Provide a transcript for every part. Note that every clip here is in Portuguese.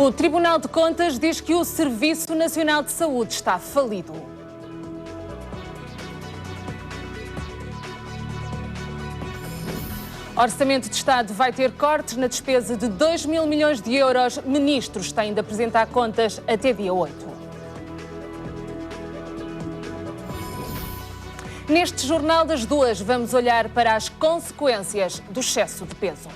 O Tribunal de Contas diz que o Serviço Nacional de Saúde está falido. Orçamento de Estado vai ter cortes na despesa de 2 mil milhões de euros. Ministros têm de apresentar contas até dia 8. Neste Jornal das Duas, vamos olhar para as consequências do excesso de peso.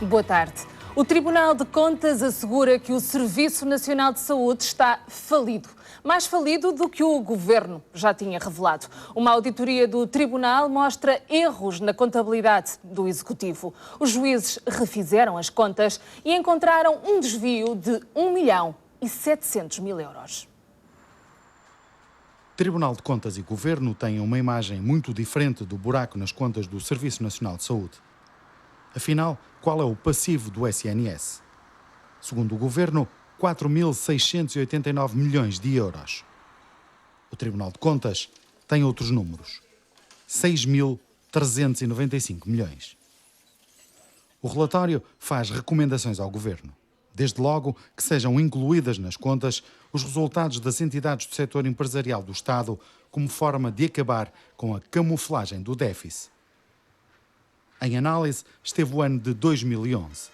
Boa tarde. O Tribunal de Contas assegura que o Serviço Nacional de Saúde está falido. Mais falido do que o Governo já tinha revelado. Uma auditoria do Tribunal mostra erros na contabilidade do Executivo. Os juízes refizeram as contas e encontraram um desvio de 1.700.000 euros. Tribunal de Contas e Governo têm uma imagem muito diferente do buraco nas contas do Serviço Nacional de Saúde. Afinal, qual é o passivo do SNS? Segundo o Governo, 4.689 milhões de euros. O Tribunal de Contas tem outros números. 6.395 milhões. O relatório faz recomendações ao Governo. Desde logo que sejam incluídas nas contas os resultados das entidades do setor empresarial do Estado como forma de acabar com a camuflagem do déficit. Em análise esteve o ano de 2011.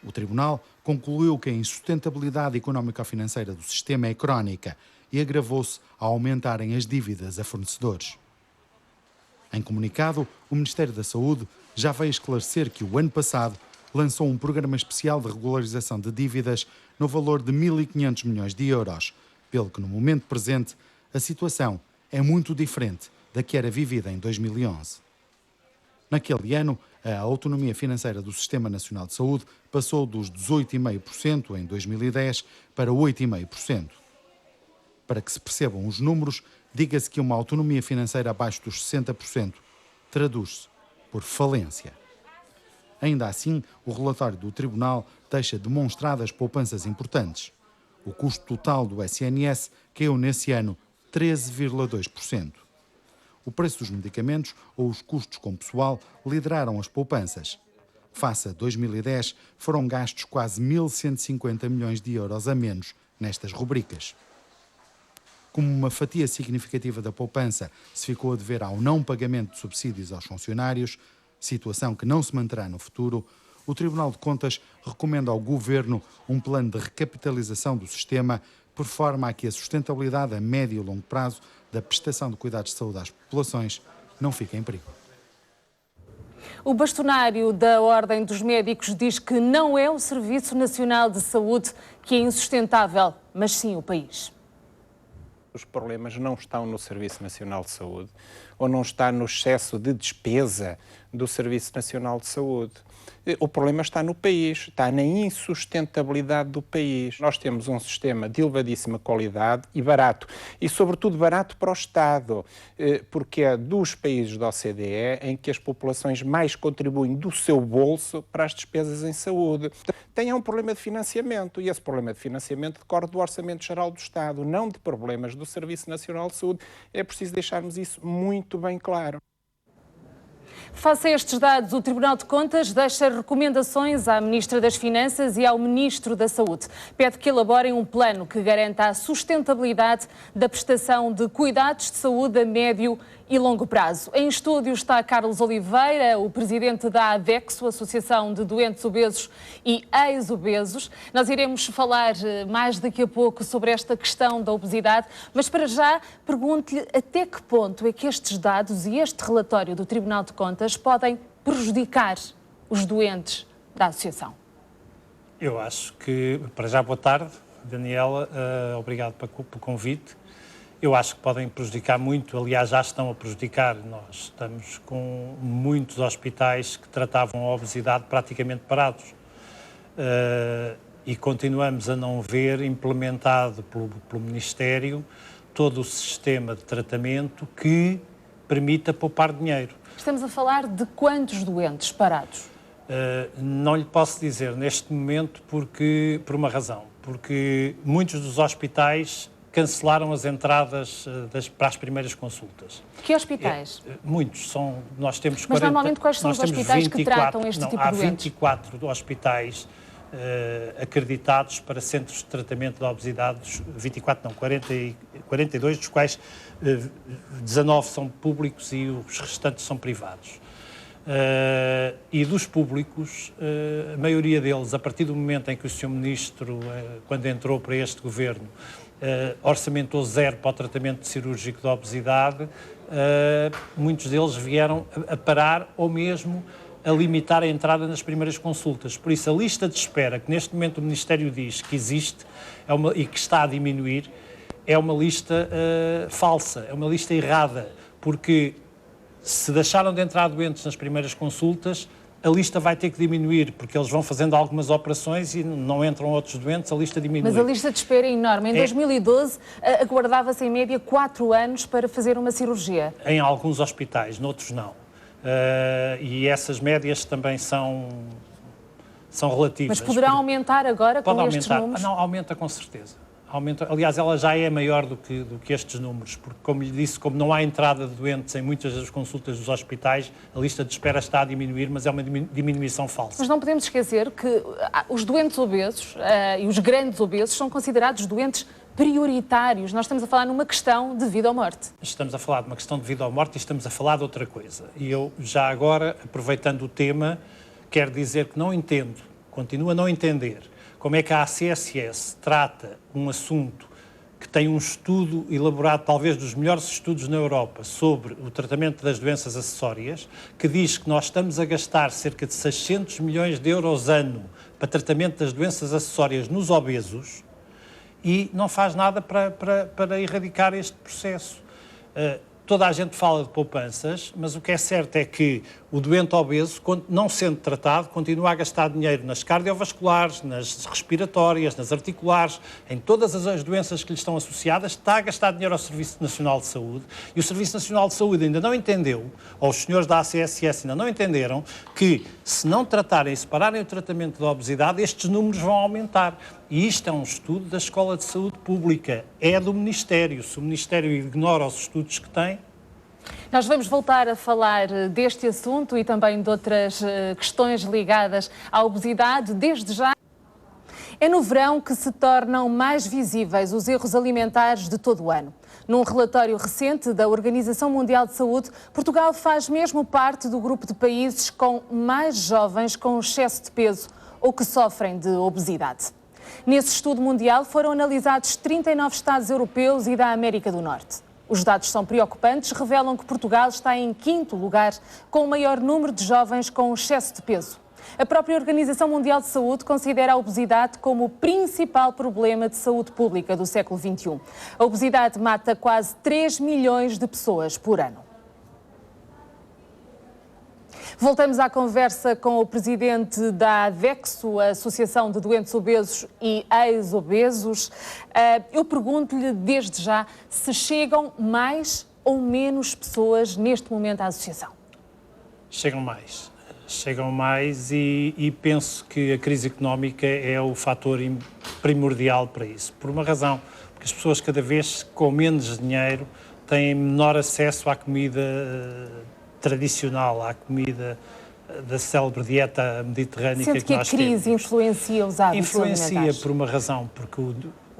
O Tribunal concluiu que a insustentabilidade económico-financeira do sistema é crónica e agravou-se ao aumentarem as dívidas a fornecedores. Em comunicado, o Ministério da Saúde já veio esclarecer que o ano passado lançou um programa especial de regularização de dívidas no valor de 1.500 milhões de euros, pelo que no momento presente a situação é muito diferente da que era vivida em 2011. Naquele ano, a autonomia financeira do Sistema Nacional de Saúde passou dos 18,5% em 2010 para 8,5%. Para que se percebam os números, diga-se que uma autonomia financeira abaixo dos 60% traduz-se por falência. Ainda assim, o relatório do Tribunal deixa demonstradas poupanças importantes. O custo total do SNS caiu nesse ano 13,2%. O preço dos medicamentos ou os custos com pessoal lideraram as poupanças. Face a 2010, foram gastos quase 1.150 milhões de euros a menos nestas rubricas. Como uma fatia significativa da poupança se ficou a dever ao não pagamento de subsídios aos funcionários, situação que não se manterá no futuro, o Tribunal de Contas recomenda ao Governo um plano de recapitalização do sistema por forma a que a sustentabilidade a médio e longo prazo da prestação de cuidados de saúde às populações não fique em perigo. O bastonário da Ordem dos Médicos diz que não é o Serviço Nacional de Saúde que é insustentável, mas sim o país. Os problemas não estão no Serviço Nacional de Saúde ou não está no excesso de despesa do Serviço Nacional de Saúde. O problema está no país, está na insustentabilidade do país. Nós temos um sistema de elevadíssima qualidade e barato, e sobretudo barato para o Estado, porque é dos países da OCDE em que as populações mais contribuem do seu bolso para as despesas em saúde. Tem um problema de financiamento, e esse problema de financiamento decorre do Orçamento Geral do Estado, não de problemas do Serviço Nacional de Saúde. É preciso deixarmos isso muito bem claro. Face a estes dados, o Tribunal de Contas deixa recomendações à Ministra das Finanças e ao Ministro da Saúde. Pede que elaborem um plano que garanta a sustentabilidade da prestação de cuidados de saúde a médio e longo prazo. Em estúdio está Carlos Oliveira, o presidente da ADEXO, Associação de Doentes Obesos e Ex-Obesos. Nós iremos falar mais daqui a pouco sobre esta questão da obesidade, mas para já pergunto-lhe até que ponto é que estes dados e este relatório do Tribunal de Contas podem prejudicar os doentes da Associação. Eu acho que, para já, boa tarde, Daniela, obrigado pelo convite. Eu acho que podem prejudicar muito, aliás, já estão a prejudicar. Nós estamos com muitos hospitais que tratavam a obesidade praticamente parados e continuamos a não ver implementado pelo Ministério todo o sistema de tratamento que permita poupar dinheiro. Estamos a falar de quantos doentes parados? Não lhe posso dizer neste momento por uma razão, porque muitos dos hospitais cancelaram as entradas para as primeiras consultas. Que hospitais? Muitos, nós temos 40... Mas normalmente quais são os hospitais que tratam este tipo de Há doentes? 24 hospitais acreditados para centros de tratamento da obesidade, 42, dos quais 19 são públicos e os restantes são privados. E dos públicos, a maioria deles, a partir do momento em que o Sr. Ministro, quando entrou para este governo, orçamentou zero para o tratamento cirúrgico da obesidade, muitos deles vieram a parar ou mesmo a limitar a entrada nas primeiras consultas. Por isso, a lista de espera, que neste momento o Ministério diz que existe e que está a diminuir, é uma lista falsa, é uma lista errada, porque se deixaram de entrar doentes nas primeiras consultas, a lista vai ter que diminuir, porque eles vão fazendo algumas operações e não entram outros doentes, a lista diminui. Mas a lista de espera é enorme. Em 2012, aguardava-se em média 4 anos para fazer uma cirurgia. Em alguns hospitais, noutros não. E essas médias também são relativas. Mas poderá aumentar agora com estes números? Não, aumenta com certeza. Aliás, ela já é maior do que estes números, porque, como lhe disse, como não há entrada de doentes em muitas das consultas dos hospitais, a lista de espera está a diminuir, mas é uma diminuição falsa. Mas não podemos esquecer que os doentes obesos e os grandes obesos são considerados doentes prioritários. Nós estamos a falar numa questão de vida ou morte. Estamos a falar de uma questão de vida ou morte e estamos a falar de outra coisa. E eu, já agora, aproveitando o tema, quero dizer que não entendo, continuo a não entender, como é que a ACSS trata um assunto que tem um estudo elaborado, talvez dos melhores estudos na Europa, sobre o tratamento das doenças acessórias, que diz que nós estamos a gastar cerca de 600 milhões de euros ano para tratamento das doenças acessórias nos obesos e não faz nada para erradicar este processo. Toda a gente fala de poupanças, mas o que é certo é que o doente obeso, não sendo tratado, continua a gastar dinheiro nas cardiovasculares, nas respiratórias, nas articulares, em todas as doenças que lhe estão associadas, está a gastar dinheiro ao Serviço Nacional de Saúde e o Serviço Nacional de Saúde ainda não entendeu, ou os senhores da ACSS ainda não entenderam, que se não tratarem e separarem o tratamento da obesidade, estes números vão aumentar. E isto é um estudo da Escola de Saúde Pública, é do Ministério. Se o Ministério ignora os estudos que tem... Nós vamos voltar a falar deste assunto e também de outras questões ligadas à obesidade, desde já. É no verão que se tornam mais visíveis os erros alimentares de todo o ano. Num relatório recente da Organização Mundial de Saúde, Portugal faz mesmo parte do grupo de países com mais jovens com excesso de peso ou que sofrem de obesidade. Nesse estudo mundial foram analisados 39 Estados europeus e da América do Norte. Os dados são preocupantes, revelam que Portugal está em 5º lugar, com o maior número de jovens com excesso de peso. A própria Organização Mundial de Saúde considera a obesidade como o principal problema de saúde pública do século XXI. A obesidade mata quase 3 milhões de pessoas por ano. Voltamos à conversa com o presidente da ADVEXO, a Associação de Doentes Obesos e Ex-Obesos. Eu pergunto-lhe desde já se chegam mais ou menos pessoas neste momento à associação. Chegam mais e penso que a crise económica é o fator primordial para isso. Por uma razão, porque as pessoas cada vez com menos dinheiro têm menor acesso à comida tradicional, à comida da célebre dieta mediterrânica que nós temos. Sente que a crise influencia os hábitos alimentares? Influencia por uma razão, porque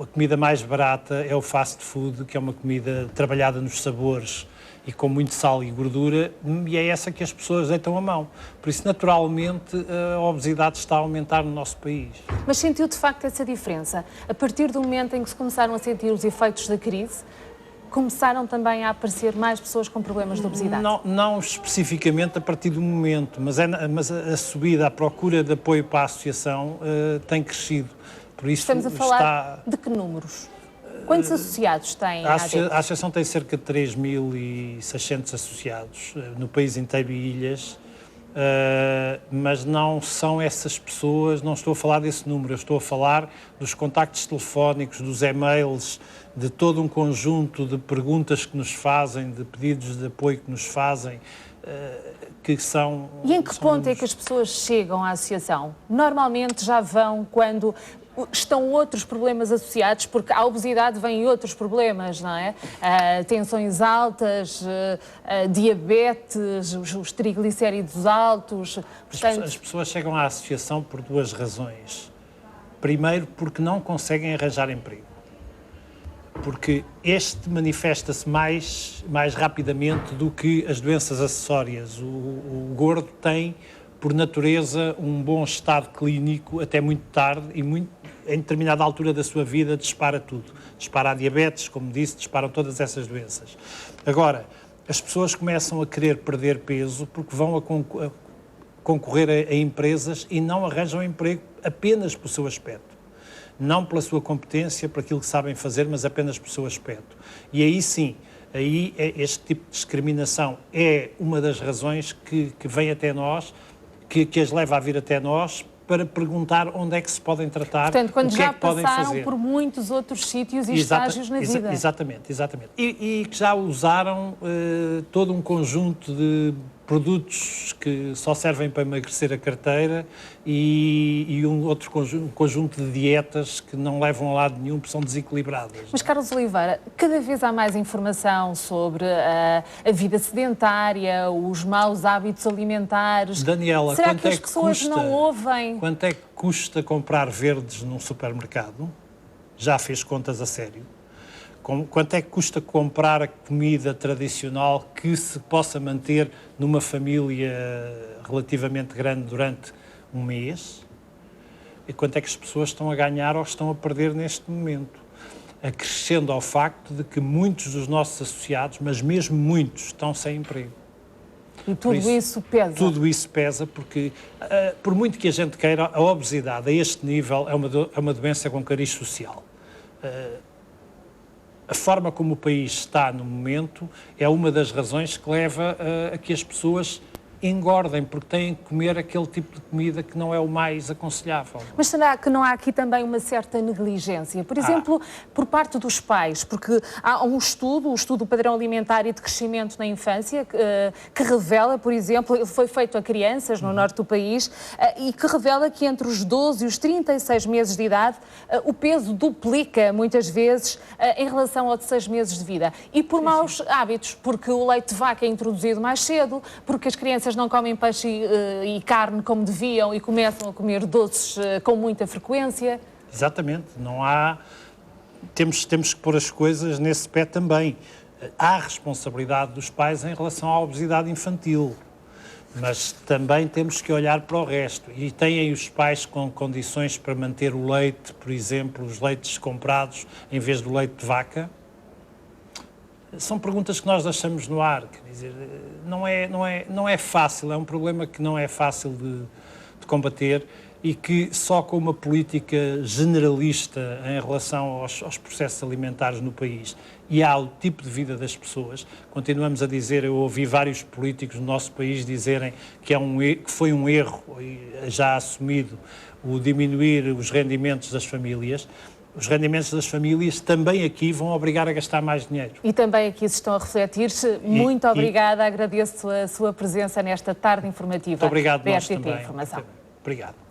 a comida mais barata é o fast food, que é uma comida trabalhada nos sabores e com muito sal e gordura, e é essa que as pessoas deitam a mão. Por isso, naturalmente, a obesidade está a aumentar no nosso país. Mas sentiu de facto essa diferença? A partir do momento em que se começaram a sentir os efeitos da crise, começaram também a aparecer mais pessoas com problemas de obesidade? Não especificamente a partir do momento, mas a subida, a procura de apoio para a associação tem crescido. Por isso estamos a falar de que números? Quantos associados tem a ADVEXO? A associação tem cerca de 3.600 associados no país inteiro e ilhas mas não são essas pessoas, não estou a falar desse número, eu estou a falar dos contactos telefónicos, dos e-mails, de todo um conjunto de perguntas que nos fazem, de pedidos de apoio que nos fazem, que são... E em que ponto é que as pessoas chegam à associação? Normalmente já vão quando estão outros problemas associados, porque à obesidade vêm outros problemas, não é? Tensões altas, diabetes, os triglicéridos altos. Portanto... As pessoas chegam à associação por duas razões. Primeiro, porque não conseguem arranjar emprego. Porque este manifesta-se mais rapidamente do que as doenças acessórias. O gordo tem, por natureza, um bom estado clínico até muito tarde e em determinada altura da sua vida dispara tudo. Dispara a diabetes, como disse, disparam todas essas doenças. Agora, as pessoas começam a querer perder peso porque vão a concorrer a empresas e não arranjam emprego apenas pelo seu aspecto. Não pela sua competência, por aquilo que sabem fazer, mas apenas pelo seu aspecto. E aí sim, este tipo de discriminação é uma das razões que vem até nós, que as leva a vir até nós, para perguntar onde é que se podem tratar, portanto, quando o que é já que podem passaram fazer. por muitos outros sítios e estágios na vida. Exatamente. E que já usaram todo um conjunto de produtos que só servem para emagrecer a carteira e um outro conjunto de dietas que não levam a lado nenhum porque são desequilibradas. Mas, Carlos Oliveira, cada vez há mais informação sobre a vida sedentária, os maus hábitos alimentares. Daniela, será quanto que as é que pessoas custa, não ouvem? Quanto é que custa comprar verdes num supermercado? Já fez contas a sério? Quanto é que custa comprar a comida tradicional que se possa manter numa família relativamente grande durante um mês? E quanto é que as pessoas estão a ganhar ou estão a perder neste momento? Acrescendo ao facto de que muitos dos nossos associados, mas mesmo muitos, estão sem emprego. E tudo isso pesa? Tudo isso pesa porque, por muito que a gente queira, a obesidade a este nível é uma doença com cariz social. A forma como o país está no momento é uma das razões que leva a que as pessoas engordem, porque têm que comer aquele tipo de comida que não é o mais aconselhável. Mas será que não há aqui também uma certa negligência? Por exemplo, por parte dos pais, porque há um estudo, o estudo do padrão alimentar e de crescimento na infância, que revela, por exemplo, ele foi feito a crianças no norte do país, e que revela que entre os 12 e os 36 meses de idade, o peso duplica muitas vezes em relação aos 6 meses de vida. E por maus hábitos, porque o leite de vaca é introduzido mais cedo, porque as crianças não comem peixe e carne como deviam e começam a comer doces com muita frequência. Exatamente, não há... Temos que pôr as coisas nesse pé também. Há responsabilidade dos pais em relação à obesidade infantil, mas também temos que olhar para o resto. E têm os pais com condições para manter o leite, por exemplo, os leites comprados em vez do leite de vaca? São perguntas que nós deixamos no ar, quer dizer, não é fácil, é um problema que não é fácil de combater e que só com uma política generalista em relação aos processos alimentares no país e ao tipo de vida das pessoas, continuamos a dizer, eu ouvi vários políticos no nosso país dizerem que foi um erro já assumido o diminuir os rendimentos das famílias. Os rendimentos das famílias também aqui vão obrigar a gastar mais dinheiro. E também aqui se estão a refletir-se. Muito obrigada, agradeço a sua presença nesta tarde informativa. Muito obrigado, nós BRTP também. Informação. Obrigado.